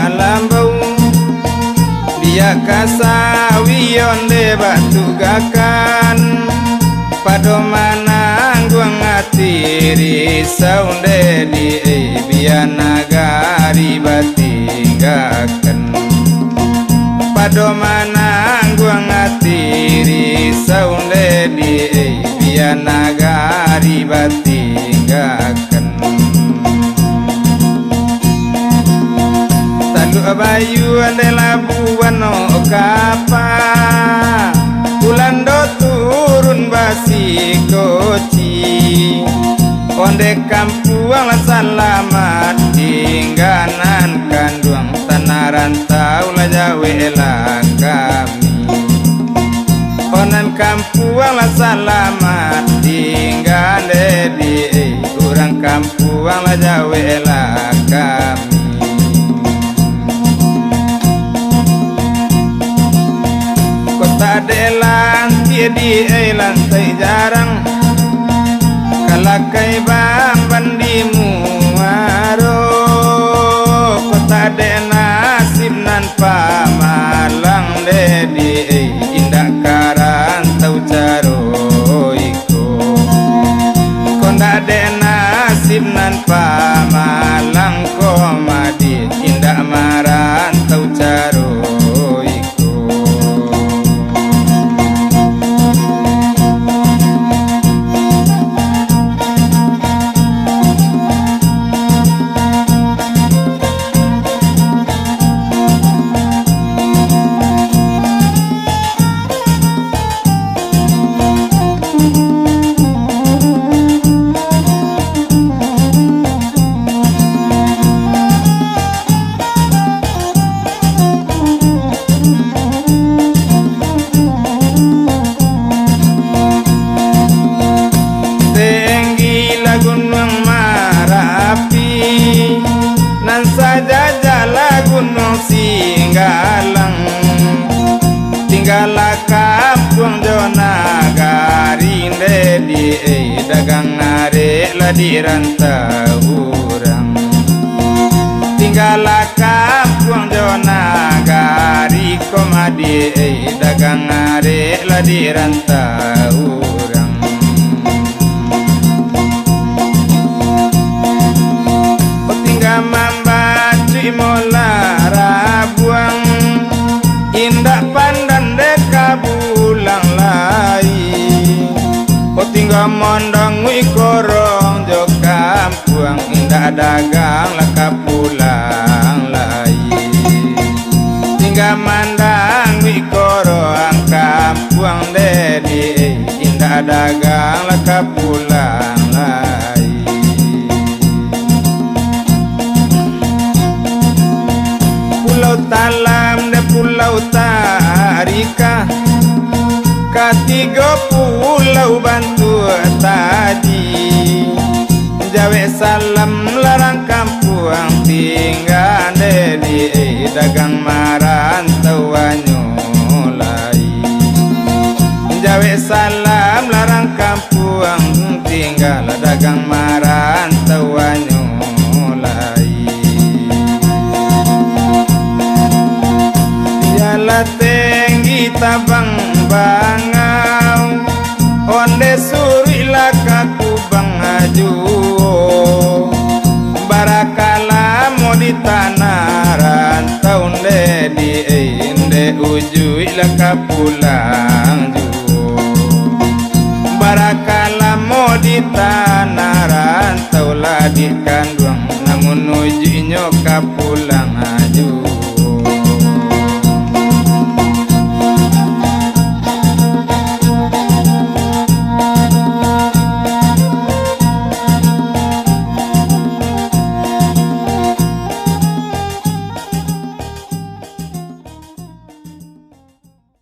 lambau dia kasawi onde batu gakan pado manangguang atiri saunde di biana gari batinggakan pado manangguang atiri saunde di biana gari batinggakan talu bayu ande labuan kapa ulando turun basi koci onde kampuang selamat tingganan kanduang tanah rantau la jawe lah kami onan kampuang selamat tinggalan di kurang kampuang la jawe lah kami kota delan di lantai jarang kalakai bang bandimu aro kota de nasib nan pamalang de di indah karantau caro iko konda de nasib nan pamalang komadi indah marantau caro gunung Marapi nan saja jala gunung Singgalang tinggal kampung Jona garinde di dagang are la di rantau urang tinggal kampung Jona gari komadi dagang are la di rantau urang mambaci mola rabuang indah pandan deka bulang lai o tinggal mondong wi korong jo kampuang indah dagang laka pulang lai tinggal mandang wi korong kampuang dedi indah dagang laka pulang lai Pulau Talam dan Pulau Tarika katiga pulau bantu tadi jawe salam larang kampuang tinggal di dagang marantau nyolai jawe salam larang kampuang tinggal dagang marantau nyolai jala tinggi tabang bangau onde suri lakaku bangaju barakala mau di tanah rantau di inde ujui laka pulang ju barakala mau di tanah rantau lah di kanduang namun uji nyoka pulang aju